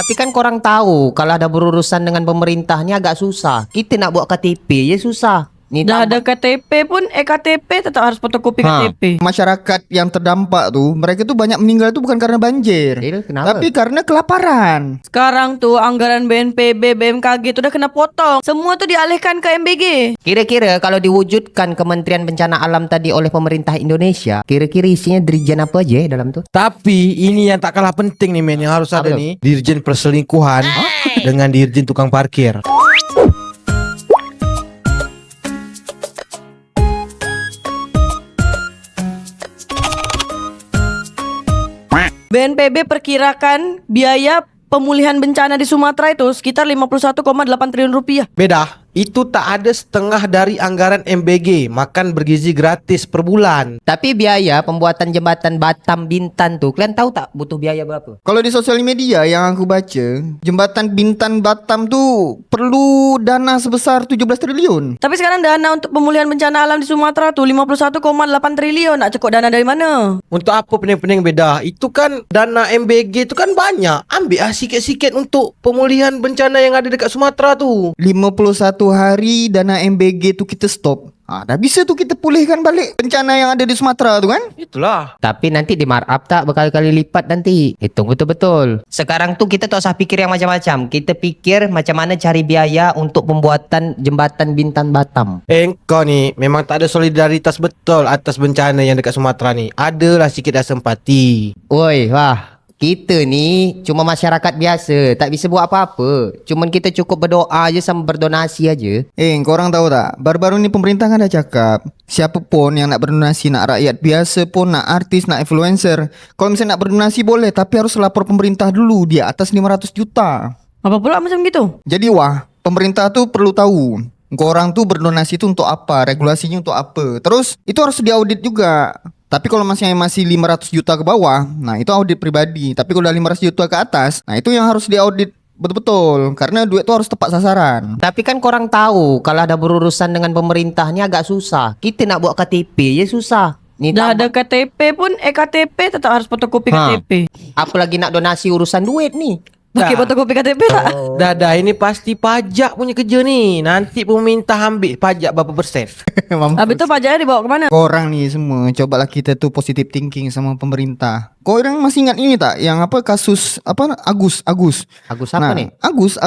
Tapi kan korang tahu kalau ada berurusan dengan pemerintahnya agak susah. Kita nak buat KTP je susah. Ni Dah ada KTP pun KTP tetap harus fotokopi KTP. Masyarakat yang terdampak tuh, mereka tuh banyak meninggal tuh bukan karena banjir, Kenapa? tapi karena kelaparan. Sekarang tuh anggaran BNPB, BMKG tuh udah kena potong. Semua tuh dialihkan ke MBG. Kira-kira kalau diwujudkan Kementerian Bencana Alam tadi oleh pemerintah Indonesia, kira-kira isinya Dirjen apa aja dalam tu? Tapi ini yang tak kalah penting nih men, yang harus ada Apa tu? nih, Dirjen Perselingkuhan dengan Dirjen Tukang Parkir. BNPB perkirakan biaya pemulihan bencana di Sumatera itu sekitar 51,8 triliun rupiah. Beda, itu tak ada setengah dari anggaran MBG, makan bergizi gratis per bulan. Tapi biaya pembuatan jembatan Batam Bintan tuh, kalian tahu tak butuh biaya berapa? Kalau di sosial media yang aku baca, jembatan Bintan Batam tuh perlu dana sebesar 17 triliun. Tapi sekarang dana untuk pemulihan bencana alam di Sumatera tuh 51,8 triliun. Nak cukup dana dari mana? Untuk apa pening-pening beda? Itu kan dana MBG itu kan banyak. Ambil sikit-sikit untuk pemulihan bencana yang ada dekat Sumatera tu. 51 hari dana MBG tuh kita stop. Dah bisa tuh kita pulihkan balik bencana yang ada di Sumatera tuh kan? Itulah. Tapi nanti di markup tak berkali-kali lipat nanti. Hitung betul-betul. Sekarang tuh kita tak usah pikir yang macam-macam. Kita pikir macam mana cari biaya untuk pembuatan jembatan Bintan Batam. Kau ni memang tak ada solidaritas betul atas bencana yang dekat Sumatera ni. Adalah sikit rasa empati. Woi, wah. Kita ni cuma masyarakat biasa, tak bisa buat apa-apa. Cuman kita cukup berdoa je sama berdonasi aja. Korang tahu tak? Baru-baru ni pemerintah kan dah cakap, siapa pun yang nak berdonasi, nak rakyat biasa pun, nak artis, nak influencer, kalau misalnya nak berdonasi boleh, tapi harus lapor pemerintah dulu di atas 500 juta. Apa pula macam gitu? Jadi pemerintah tu perlu tahu korang tu berdonasi tu untuk apa, regulasinya untuk apa. Terus itu harus diaudit juga. Tapi kalau masih 500 juta ke bawah, nah itu audit pribadi. Tapi kalau dah 500 juta ke atas, nah itu yang harus diaudit betul-betul. Karena duit tu harus tepat sasaran. Tapi kan korang tahu kalau ada berurusan dengan pemerintahnya agak susah. Kita nak buat KTP je susah. Ni Dah ada KTP pun KTP tetap harus fotokopi KTP. Apalagi nak donasi urusan duit ni. Pakai fotokopi KTP tak? Dah ini pasti pajak punya kerja ni. Nanti pemerintah ambil pajak berapa persen. Habis tu pajaknya dibawa ke mana? Korang ni semua, cobalah kita tu positive thinking sama pemerintah. Korang masih ingat ini tak? Yang apa kasus apa Agus. Agus apa ni? Agus.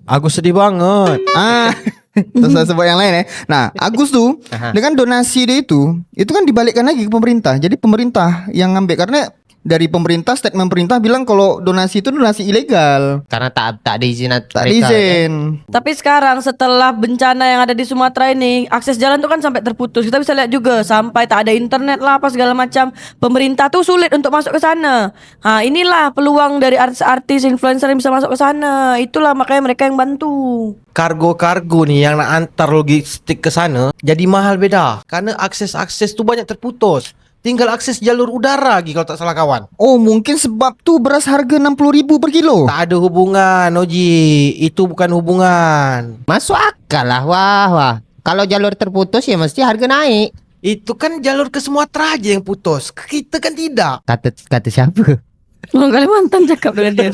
Aku sedih banget. Terus saya sebut yang lain Nah, Agus tu dengan donasi dia itu kan dibalikkan lagi ke pemerintah. Jadi pemerintah yang ngambil karena dari pemerintah, statement pemerintah bilang kalau donasi itu donasi ilegal. Karena tak ada izin Tak ada izin. Tapi sekarang setelah bencana yang ada di Sumatera ini, akses jalan tuh kan sampai terputus. Kita bisa lihat juga sampai tak ada internet lah apa segala macam. Pemerintah tuh sulit untuk masuk ke sana. Inilah peluang dari artis-artis influencer yang bisa masuk ke sana. Itulah makanya mereka yang bantu. Kargo-kargo ni yang nak antar logistik ke sana jadi mahal beda. Karena akses-akses tu banyak terputus. Tinggal akses jalur udara lagi kalau tak salah kawan. Oh, mungkin sebab tu beras harga 60,000 per kilo. Tak ada hubungan, Oji. Itu bukan hubungan. Masuk akal lah. Wah. Kalau jalur terputus ya mesti harga naik. Itu kan jalur ke Sumatera aja yang putus. Kita kan tidak. Kata siapa? Orang Kalimantan cakap dengan dia.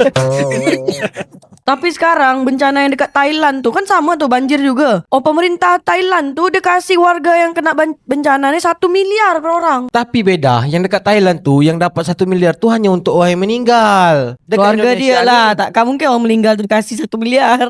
Tapi sekarang bencana yang dekat Thailand tuh kan sama tuh banjir juga. Pemerintah Thailand tuh dia kasih warga yang kena bencana ni 1 miliar per orang. Tapi beda, yang dekat Thailand tu yang dapat 1 miliar tu hanya untuk orang yang meninggal. Dekat Keluarga Indonesia dia lah. ni, Tak mungkin orang meninggal tu dikasih 1 miliar.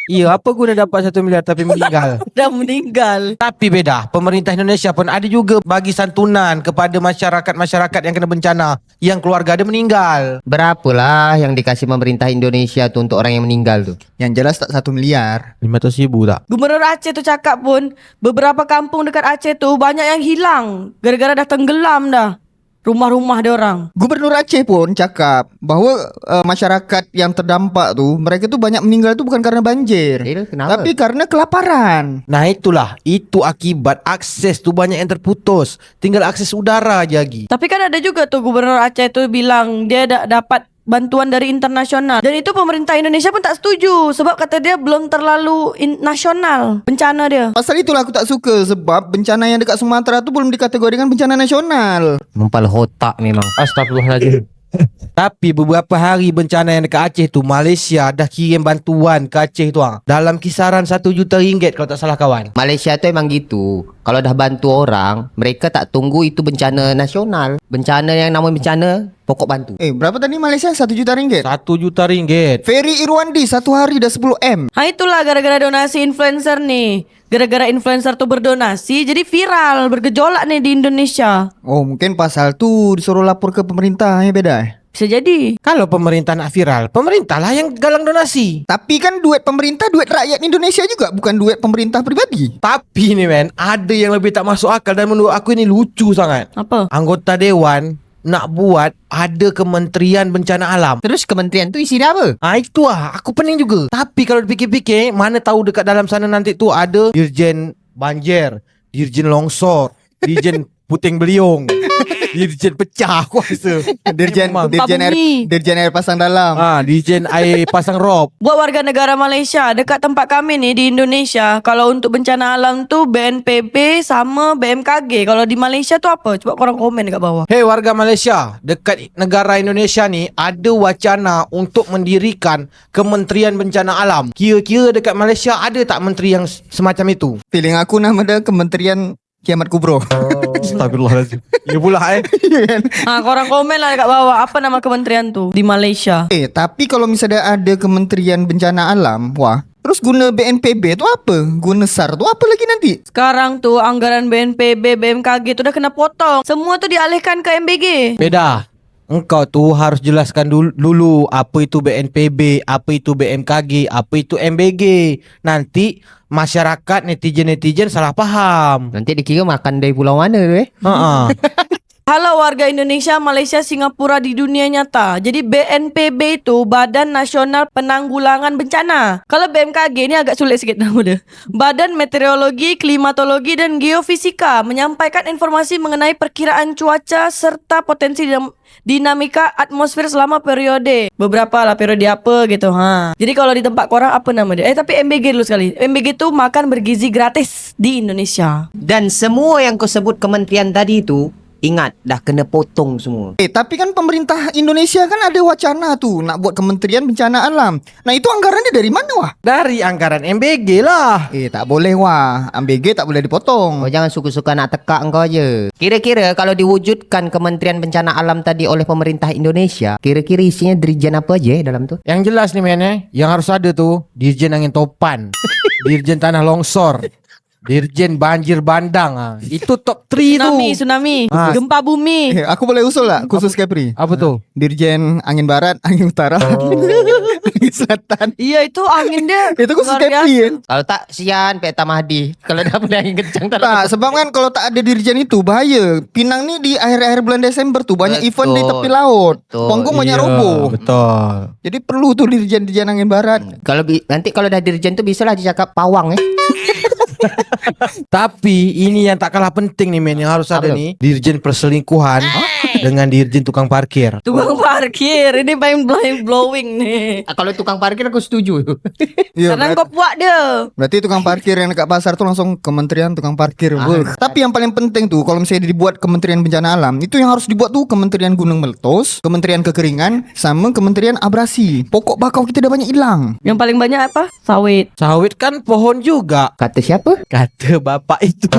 iya, apa guna dapat 1 miliar tapi meninggal? Dah meninggal. Tapi beda, pemerintah Indonesia pun ada juga bagi santunan kepada masyarakat-masyarakat yang kena bencana, yang keluarga ada meninggal. Berapalah yang dikasih pemerintah Indonesia tuh untuk orang yang meninggal tuh? Yang jelas tak 1 miliar. 500,000 tak? Gubernur Aceh tu cakap pun beberapa kampung dekat Aceh tu banyak yang hilang gara-gara dah tenggelam dah rumah-rumah dia orang. Gubernur Aceh pun cakap bahawa masyarakat yang terdampak tu, mereka tu banyak meninggal tu bukan karena banjir, Kenapa? tapi karena kelaparan. Nah itulah, itu akibat akses tu banyak yang terputus. Tinggal akses udara aja lagi. Tapi kan ada juga tuh Gubernur Aceh tu bilang dia dapat bantuan dari internasional. Dan itu pemerintah Indonesia pun tak setuju sebab kata dia belum terlalu nasional bencana dia. Pasal itulah aku tak suka sebab bencana yang dekat Sumatera tu belum dikategorikan bencana nasional. Mempal otak memang. Astagfirullahaladzim. Tapi beberapa hari bencana yang dekat Aceh tu, Malaysia dah kirim bantuan ke Aceh tu dalam kisaran 1 juta ringgit kalau tak salah kawan. Malaysia tu emang gitu. Kalau dah bantu orang, mereka tak tunggu itu bencana nasional. Bencana yang namanya bencana, pokok bantu. Berapa tadi Malaysia? 1 juta ringgit. 1 juta ringgit. Ferry Irwandi 1 hari dah 10M. Itulah gara-gara donasi influencer nih. Gara-gara influencer tuh berdonasi, jadi viral, bergejolak nih di Indonesia. Oh, mungkin pasal tu disuruh lapor ke pemerintah ya beda. Bisa jadi. Kalau pemerintah nak viral, pemerintah lah yang galang donasi. Tapi kan duit pemerintah, duit rakyat Indonesia juga, bukan duit pemerintah pribadi. Tapi ni men, ada yang lebih tak masuk akal dan menurut aku ini lucu sangat. Apa? Anggota dewan nak buat ada kementerian bencana alam. Terus kementerian tu isi dia apa? Itu aku pening juga. Tapi kalau dipikir-fikir, mana tahu dekat dalam sana nanti tu ada dirjen banjir, dirjen longsor, dirjen puting beliung, dirjen pecah aku rasa. Dirjen Memang. air pasang dalam. Dirjen air pasang rob. Buat warga negara Malaysia, dekat tempat kami nih di Indonesia, kalau untuk bencana alam tuh BNPB sama BMKG. Kalau di Malaysia tuh apa? Coba korang komen dekat bawah. Hei warga Malaysia, dekat negara Indonesia ni ada wacana untuk mendirikan Kementerian Bencana Alam. Kira-kira dekat Malaysia ada tak menteri yang semacam itu? Feeling aku nama dia Kementerian Kiamat Kubro. Astagfirullahaladzim. Ya pula Korang komen lah dekat bawah, apa nama kementerian tuh di Malaysia. Tapi kalau misalnya ada Kementerian Bencana Alam, wah, terus guna BNPB tu apa? Guna SAR tu apa lagi nanti? Sekarang tuh anggaran BNPB, BMKG tuh udah kena potong. Semua tuh dialihkan ke MBG. Beda. Engkau tu harus jelaskan dulu apa itu BNPB, apa itu BMKG, apa itu MBG. Nanti masyarakat netizen salah faham. Nanti dikira makan dari pulau mana tu Halo warga Indonesia, Malaysia, Singapura di dunia nyata. Jadi BNPB itu Badan Nasional Penanggulangan Bencana. Kalau BMKG ini agak sulit sikit nama dia. Badan Meteorologi, Klimatologi dan Geofisika menyampaikan informasi mengenai perkiraan cuaca serta potensi dinamika atmosfer selama periode. Beberapa lah periode apa gitu. Jadi kalau di tempat korang apa nama dia? Tapi MBG dulu sekali. MBG itu makan bergizi gratis di Indonesia. Dan semua yang kau sebut kementerian tadi tu, ingat, dah kena potong semua. Tapi kan pemerintah Indonesia kan ada wacana tu nak buat Kementerian Bencana Alam. Nah, itu anggarannya dari mana wah? Dari anggaran MBG lah. Tak boleh wah. MBG tak boleh dipotong. Kau jangan suka-suka nak tekak engkau aja. Kira-kira kalau diwujudkan Kementerian Bencana Alam tadi oleh pemerintah Indonesia, kira-kira isinya dirjen apa aja dalam tu? Yang jelas nih men, yang harus ada tu dirjen angin topan, dirjen tanah longsor, dirjen banjir bandang. Itu top 3 tu. Tsunami, gempa bumi. Aku boleh usul tak khusus Kepri? Apa tu? Dirjen angin barat, angin utara, angin selatan. Iya, itu angin dia. Itu khusus luar Kepri biasa. kan? Kalau tak, sian Peta Mahdi. Kalau dah boleh angin kencang tak Tak, sebab kan kalau tak ada dirjen itu bahaya. Pinang ni di akhir-akhir bulan Desember tu banyak Betul. event di tepi laut. Betul. Ponggung banyak Iya, roboh. Betul. Jadi perlu tu dirjen angin barat. Kalau nanti kalau dah dirjen tu bisalah dicakap pawang Tapi ini yang tak kalah penting nih men, yang harus ada Apa tu? nih dirjen perselingkuhan dengan dirjen tukang parkir. Tukang parkir ini paling blowing nih. Kalau tukang parkir aku setuju. Ya, Karena kau buat dia. berarti tukang parkir yang dekat pasar tu langsung Kementerian Tukang Parkir. Tapi yang paling penting tu kalau misalnya dibuat Kementerian Bencana Alam, itu yang harus dibuat tu Kementerian Gunung Meletus, Kementerian Kekeringan, sama Kementerian Abrasi. Pokok bakau kita dah banyak hilang. Yang paling banyak apa? Sawit. Sawit kan pohon juga, Kata siapa? kata bapak itu.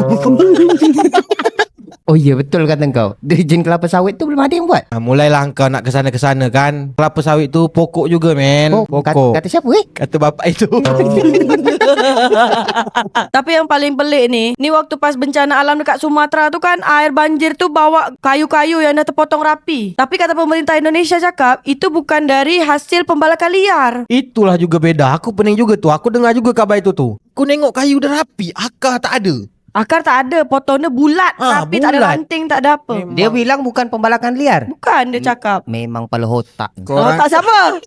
Oh iya betul kata engkau. Dirjen kelapa sawit tu belum ada yang buat. Mulailah engkau nak kesana-kesana kan. Kelapa sawit tu pokok juga men. Pokok. Kata siapa Kata bapak itu. Tapi yang paling pelik nih waktu pas bencana alam dekat Sumatera tu kan air banjir tu bawa kayu-kayu yang dah terpotong rapi. Tapi kata pemerintah Indonesia cakap itu bukan dari hasil pembalakan liar. Itulah juga beda. Aku pening juga tu. Aku dengar juga kabar itu tu. Aku nengok kayu dah rapi, akar tak ada. Akar tak ada, potongnya bulat, rapi, tak ada bulat. ranting, tak ada apa. Dia bilang bukan pembalakan liar. Bukan dia cakap. Memang pala otak. Oh, tak siapa?